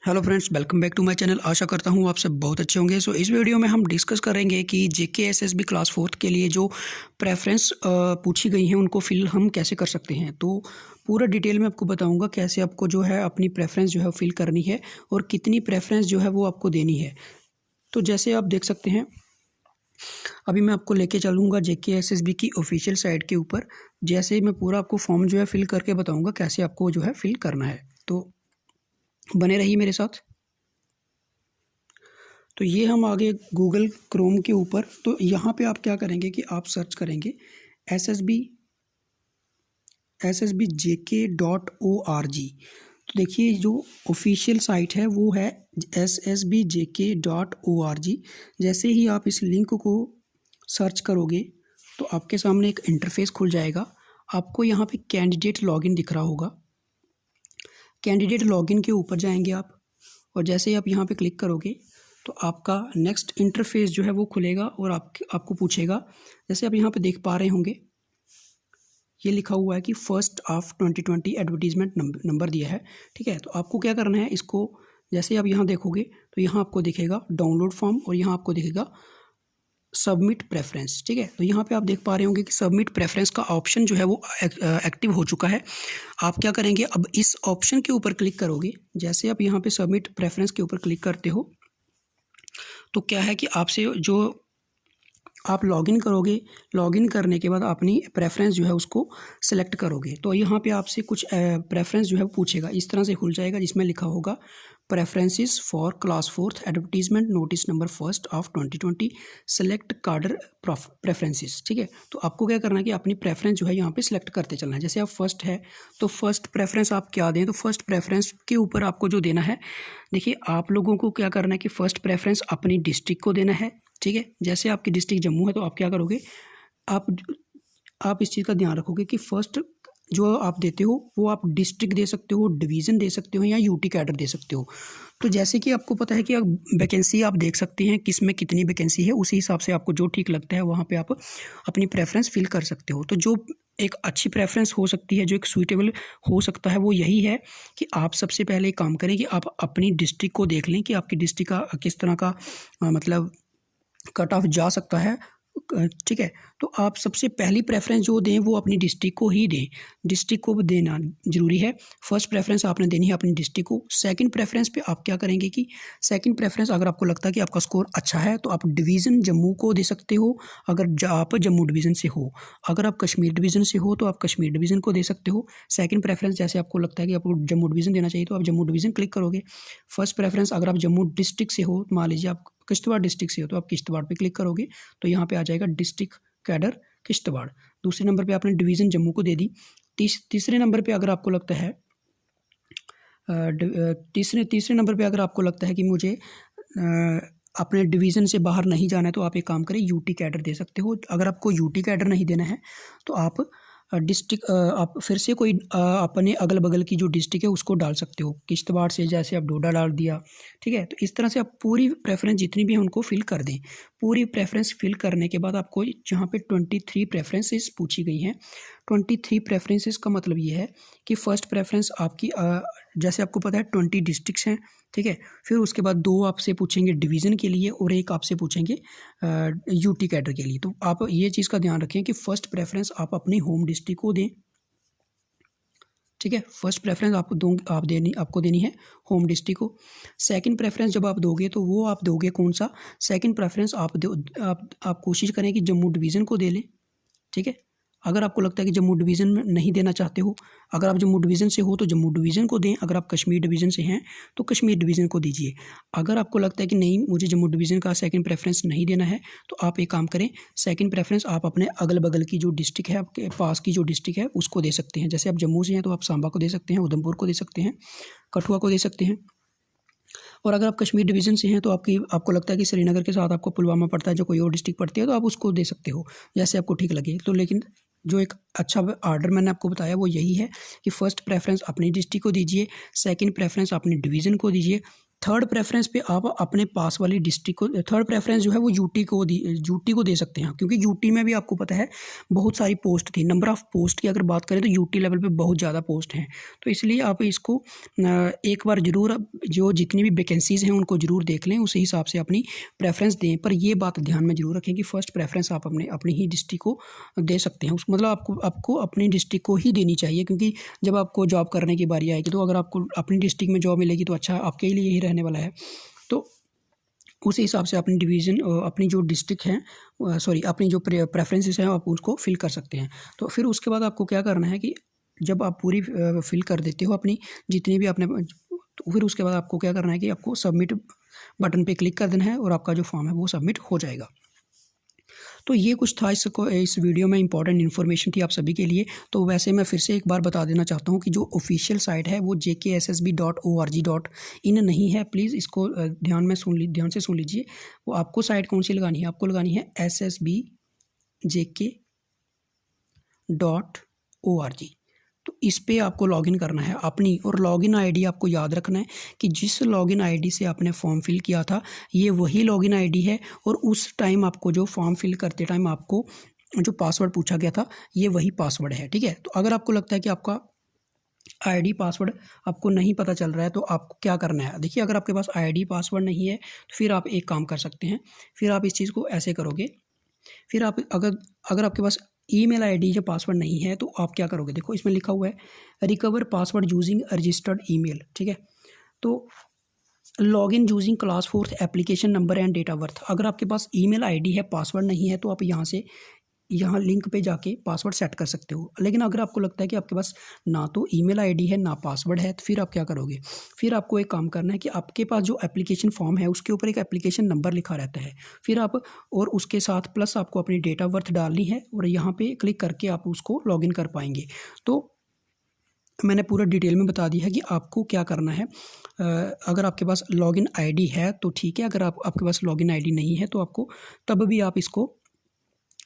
Hello friends, welcome back to my channel. आशा करता हूँ आप सब बहुत अच्छे होंगे। इस वीडियो में हम डिस्कस करेंगे कि जेके एसएसबी क्लास फोर्थ के लिए जो प्रेफरेंस पूछी गई हैं उनको फिल हम कैसे कर सकते हैं। तो पूरा डिटेल में आपको बताऊंगा कैसे आपको जो है अपनी प्रेफरेंस जो है फिल करनी है और कितनी प्रेफरेंस जो है वो आपको देनी है। तो जैसे आप देख सकते हैं, अभी मैं आपको लेके चलूँगा जेके एसएसबी की ऑफिशियल साइट के ऊपर। जैसे मैं पूरा आपको फॉर्म जो है फिल करके बताऊँगा कैसे आपको जो है फिल करना है। तो बने रहिए मेरे साथ। तो ये हम आगे गूगल क्रोम के ऊपर, तो यहाँ पे आप क्या करेंगे कि आप सर्च करेंगे ssbjk.org। तो देखिए जो ऑफिशियल साइट है वो है ssbjk.org। जैसे ही आप इस लिंक को सर्च करोगे तो आपके सामने एक इंटरफेस खुल जाएगा। आपको यहाँ पे कैंडिडेट लॉगिन दिख रहा होगा। कैंडिडेट लॉगिन के ऊपर जाएंगे आप, और जैसे ही आप यहाँ पे क्लिक करोगे तो आपका नेक्स्ट इंटरफेस जो है वो खुलेगा और आपको पूछेगा, जैसे आप यहाँ पे देख पा रहे होंगे ये लिखा हुआ है कि फर्स्ट ऑफ 2020 एडवर्टीजमेंट नंबर दिया है। ठीक है, तो आपको क्या करना है, इसको जैसे आप यहाँ देखोगे तो यहाँ आपको दिखेगा डाउनलोड फॉर्म और यहाँ आपको दिखेगा सबमिट प्रेफरेंस। ठीक है, तो यहाँ पे आप देख पा रहे होंगे कि सबमिट प्रेफरेंस का ऑप्शन जो है वो एक्टिव हो चुका है। आप क्या करेंगे, अब इस ऑप्शन के ऊपर क्लिक करोगे। जैसे आप यहाँ पे सबमिट प्रेफरेंस के ऊपर क्लिक करते हो तो क्या है कि आपसे जो आप लॉगिन करोगे, लॉगिन करने के बाद अपनी प्रेफरेंस जो है उसको सिलेक्ट करोगे। तो यहाँ पे आपसे कुछ प्रेफरेंस जो है पूछेगा, इस तरह से खुल जाएगा जिसमें लिखा होगा preferences for class fourth advertisement notice number first of 2020 select कार्डर प्रेफरेंसेस। ठीक है, तो आपको क्या करना है कि अपनी प्रेफरेंस जो है यहाँ पे सिलेक्ट करते चलना है। जैसे आप फर्स्ट है तो फर्स्ट प्रेफरेंस आप क्या दें, तो फर्स्ट प्रेफरेंस के ऊपर आपको जो देना है, देखिए आप लोगों को क्या करना है कि फर्स्ट प्रेफरेंस अपनी डिस्ट्रिक्ट को देना है। ठीक है, जैसे आपकी डिस्ट्रिक्ट जम्मू है तो आप क्या करोगे, आप इस चीज़ का ध्यान रखोगे कि फर्स्ट जो आप देते हो वो आप डिस्ट्रिक्ट दे सकते हो, डिवीज़न दे सकते हो या यूटी कैडर दे सकते हो। तो जैसे कि आपको पता है कि वैकेंसी आप देख सकते हैं किस में कितनी वैकेंसी है, उसी हिसाब से आपको जो ठीक लगता है वहाँ पे आप अपनी प्रेफरेंस फिल कर सकते हो। तो जो एक अच्छी प्रेफरेंस हो सकती है, जो एक सूटेबल हो सकता है, वो यही है कि आप सबसे पहले एक काम करें कि आप अपनी डिस्ट्रिक्ट को देख लें कि आपकी डिस्ट्रिक्ट का किस तरह का मतलब कट ऑफ जा सकता है। ठीक है, तो आप सबसे पहली प्रेफरेंस जो दें वो अपनी डिस्ट्रिक्ट को ही दें, डिस्ट्रिक्ट को देना ज़रूरी है। फर्स्ट प्रेफरेंस आपने देनी है अपनी डिस्ट्रिक्ट को। सेकंड प्रेफरेंस पे आप क्या करेंगे कि सेकंड प्रेफरेंस अगर आपको लगता है कि आपका स्कोर अच्छा है तो आप डिवीज़न जम्मू को दे सकते हो, अगर आप जम्मू डिवीज़न से हो। अगर आप कश्मीर डिवीज़न से हो तो आप कश्मीर डिवीज़न को दे सकते हो। सेकंड प्रेफरेंस जैसे आपको लगता है कि आपको जम्मू डिवीज़न देना चाहिए तो आप जम्मू डिवीज़न क्लिक करोगे। फर्स्ट प्रेफरेंस अगर आप जम्मू डिस्ट्रिक्ट से हो, मान लीजिए आप किश्तवाड़ डिस्ट्रिक्ट से हो तो आप किश्तवाड़ पे क्लिक करोगे तो यहाँ पे आ जाएगा डिस्ट्रिक्ट कैडर किश्तवाड़। दूसरे नंबर पे आपने डिवीज़न जम्मू को दे दी। तीसरे नंबर पे अगर आपको लगता है तीसरे नंबर पे अगर आपको लगता है कि मुझे अपने डिवीज़न से बाहर नहीं जाना है तो आप एक काम करें, यूटी कैडर दे सकते हो। अगर आपको यूटी कैडर नहीं देना है तो आप डिस्ट्रिक्ट आप फिर से कोई अपने अगल बगल की जो डिस्ट्रिक्ट है उसको डाल सकते हो। किश्तवाड़ से जैसे आप डोडा डाल दिया। ठीक है, तो इस तरह से आप पूरी प्रेफरेंस जितनी भी हैं उनको फिल कर दें। पूरी प्रेफरेंस फिल करने के बाद आपको जहाँ पे 23 प्रेफरेंसेस पूछी गई हैं, 23 प्रेफरेंसेस का मतलब ये है कि फ़र्स्ट प्रेफरेंस आपकी जैसे आपको पता है 20 डिस्ट्रिक्ट्स हैं। ठीक है, फिर उसके बाद 2 आपसे पूछेंगे डिवीज़न के लिए और 1 आपसे पूछेंगे यूटी कैडर के लिए। तो आप ये चीज़ का ध्यान रखें कि फ़र्स्ट प्रेफरेंस आप अपनी होम डिस्ट्रिक्ट को दें। ठीक है, फर्स्ट प्रेफरेंस आपको देनी है होम डिस्ट्रिक्ट को। सेकंड प्रेफरेंस जब आप दोगे तो वो आप दोगे कौन सा, सेकंड प्रेफरेंस आप कोशिश करें कि जम्मू डिवीज़न को दे लें। ठीक है, अगर आपको लगता है कि जम्मू डिवीज़न में नहीं देना चाहते हो, अगर आप जम्मू डिवीज़न से हो तो जम्मू डिवीज़न को दें, अगर आप कश्मीर डिवीज़न से हैं तो कश्मीर डिवीज़न को दीजिए। अगर आपको लगता है कि नहीं मुझे जम्मू डिवीज़न का सेकंड प्रेफरेंस नहीं देना है तो आप एक काम करें, सेकंड प्रेफरेंस आप अपने अगल बगल की जो डिस्ट्रिक्ट है, आपके पास की जो डिस्ट्रिक्ट है उसको दे सकते हैं। जैसे आप जम्मू से हैं तो आप सांबा को दे सकते हैं, उधमपुर को दे सकते हैं, कठुआ को दे सकते हैं। और अगर आप कश्मीर डिवीज़न से हैं तो आपको लगता है कि श्रीनगर के साथ आपको पुलवामा पड़ता है, जो कोई और डिस्ट्रिक्ट पड़ती है, तो आप उसको दे सकते हो जैसे आपको ठीक लगे। तो लेकिन जो एक अच्छा आर्डर मैंने आपको बताया वो यही है कि फ़र्स्ट प्रेफरेंस अपनी डिस्ट्रिक्ट को दीजिए, सेकंड प्रेफरेंस अपनी डिवीज़न को दीजिए, थर्ड प्रेफरेंस पे आप अपने पास वाली डिस्ट्रिक्ट को, थर्ड प्रेफरेंस जो है वो यूटी को दे सकते हैं, क्योंकि यूटी में भी आपको पता है बहुत सारी पोस्ट थी। नंबर ऑफ़ पोस्ट की अगर बात करें तो यूटी लेवल पे बहुत ज़्यादा पोस्ट हैं, तो इसलिए आप इसको एक बार ज़रूर जो जितनी भी वैकेंसीज़ हैं उनको ज़रूर देख लें, उसी हिसाब से अपनी प्रेफरेंस दें। पर ये बात ध्यान में ज़रूर रखें कि फ़र्स्ट प्रेफरेंस आप अपनी ही डिस्ट्रिक्ट को दे सकते हैं। उस मतलब आपको अपनी डिस्ट्रिक्ट को ही देनी चाहिए, क्योंकि जब आपको जॉब करने की बारी आएगी तो अगर आपको अपनी डिस्ट्रिक्ट में जॉब मिलेगी तो अच्छा आपके लिए ही रहने वाला है। तो उस हिसाब से अपनी डिवीज़न अपनी जो डिस्ट्रिक्ट है अपनी जो प्रेफरेंसेस हैं आप उसको फिल कर सकते हैं। तो फिर उसके बाद आपको क्या करना है कि जब आप पूरी फिल कर देते हो अपनी जितनी भी आपने, तो फिर उसके बाद आपको क्या करना है कि आपको सबमिट बटन पे क्लिक कर देना है और आपका जो फॉर्म है वो सबमिट हो जाएगा। तो ये कुछ था इस वीडियो में इंपॉर्टेंट इन्फॉर्मेशन थी आप सभी के लिए। तो वैसे मैं फिर से एक बार बता देना चाहता हूँ कि जो ऑफिशियल साइट है वो jkssb.org.in नहीं है। प्लीज़ इसको ध्यान से सुन लीजिए। वो आपको साइट कौन सी लगानी है, आपको लगानी है ssbjk.org। तो इस पे आपको लॉगिन करना है अपनी, और लॉगिन आईडी आपको याद रखना है कि जिस लॉगिन आईडी से आपने फॉर्म फिल किया था ये वही लॉगिन आईडी है, और उस टाइम आपको जो फॉर्म फिल करते टाइम आपको जो पासवर्ड पूछा गया था ये वही पासवर्ड है, ठीक है। तो अगर आपको लगता है कि आपका आईडी पासवर्ड आपको नहीं पता चल रहा है तो आपको क्या करना है, देखिए अगर आपके पास आईडी पासवर्ड नहीं है तो फिर आप एक काम कर सकते हैं। फिर आप इस चीज़ को ऐसे करोगे, फिर आप अगर आपके पास ईमेल आईडी या पासवर्ड नहीं है तो आप क्या करोगे, देखो इसमें लिखा हुआ है recover password using registered email, ठीक है। तो login using class 4 application number and date of birth. अगर आपके पास ईमेल आईडी है पासवर्ड नहीं है तो आप यहाँ लिंक पे जाके पासवर्ड सेट कर सकते हो। लेकिन अगर आपको लगता है कि आपके पास ना तो ईमेल आईडी है ना पासवर्ड है तो फिर आप क्या करोगे, फिर आपको एक काम करना है कि आपके पास जो एप्लीकेशन फॉर्म है उसके ऊपर एक एप्लीकेशन नंबर लिखा रहता है, फिर आप और उसके साथ प्लस आपको अपनी डेट ऑफ बर्थ डालनी है और यहाँ पे क्लिक करके आप उसको लॉगिन कर पाएंगे। तो मैंने पूरा डिटेल में बता दिया है कि आपको क्या करना है। अगर आपके पास लॉगिन आईडी है तो ठीक है, अगर आपके पास लॉगिन आईडी नहीं है तो आपको तब भी आप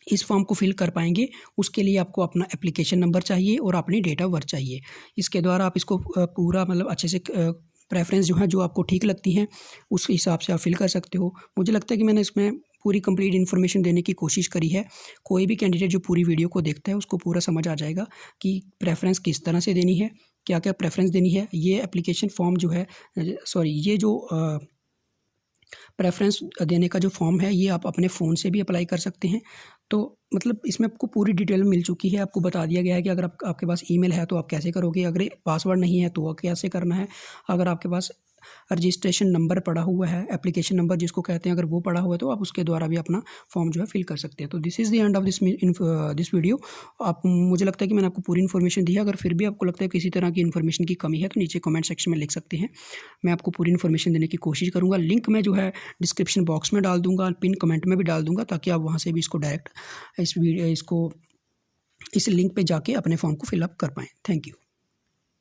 इस फॉर्म को फिल कर पाएंगे। उसके लिए आपको अपना एप्लीकेशन नंबर चाहिए और अपनी डेट ऑफ बर्थ चाहिए। इसके द्वारा आप इसको पूरा मतलब अच्छे से प्रेफरेंस जो है जो आपको ठीक लगती हैं उस हिसाब से आप फिल कर सकते हो। मुझे लगता है कि मैंने इसमें पूरी कंप्लीट इन्फॉर्मेशन देने की कोशिश करी है। कोई भी कैंडिडेट जो पूरी वीडियो को देखता है उसको पूरा समझ आ जाएगा कि प्रेफरेंस किस तरह से देनी है, क्या क्या प्रेफरेंस देनी है। ये एप्लीकेशन फॉर्म जो है ये जो प्रेफरेंस देने का जो फॉर्म है ये आप अपने फ़ोन से भी अप्लाई कर सकते हैं। तो मतलब इसमें आपको पूरी डिटेल मिल चुकी है, आपको बता दिया गया है कि अगर आपके पास ईमेल है तो आप कैसे करोगे, अगर पासवर्ड नहीं है तो कैसे करना है, अगर आपके पास रजिस्ट्रेशन नंबर पड़ा हुआ है, एप्लीकेशन नंबर जिसको कहते हैं, अगर वो पड़ा हुआ है तो आप उसके द्वारा भी अपना फॉर्म जो है फिल कर सकते हैं। तो this is the end of this video. मुझे लगता है कि मैंने आपको पूरी इन्फॉर्मेशन दी है। अगर फिर भी आपको लगता है किसी तरह की इन्फॉर्मेशन की कमी है तो नीचे कमेंट सेक्शन में लिख सकते हैं, मैं आपको पूरी इन्फॉर्मेशन देने की कोशिश करूँगा। लिंक मैं जो है डिस्क्रिप्शन बॉक्स में डाल दूँगा, पिन कमेंट में भी डाल दूँगा, ताकि आप वहाँ से भी इसको डायरेक्ट इस लिंक पे जाके अपने फॉर्म को फिलअप कर पाएँ। Thank you.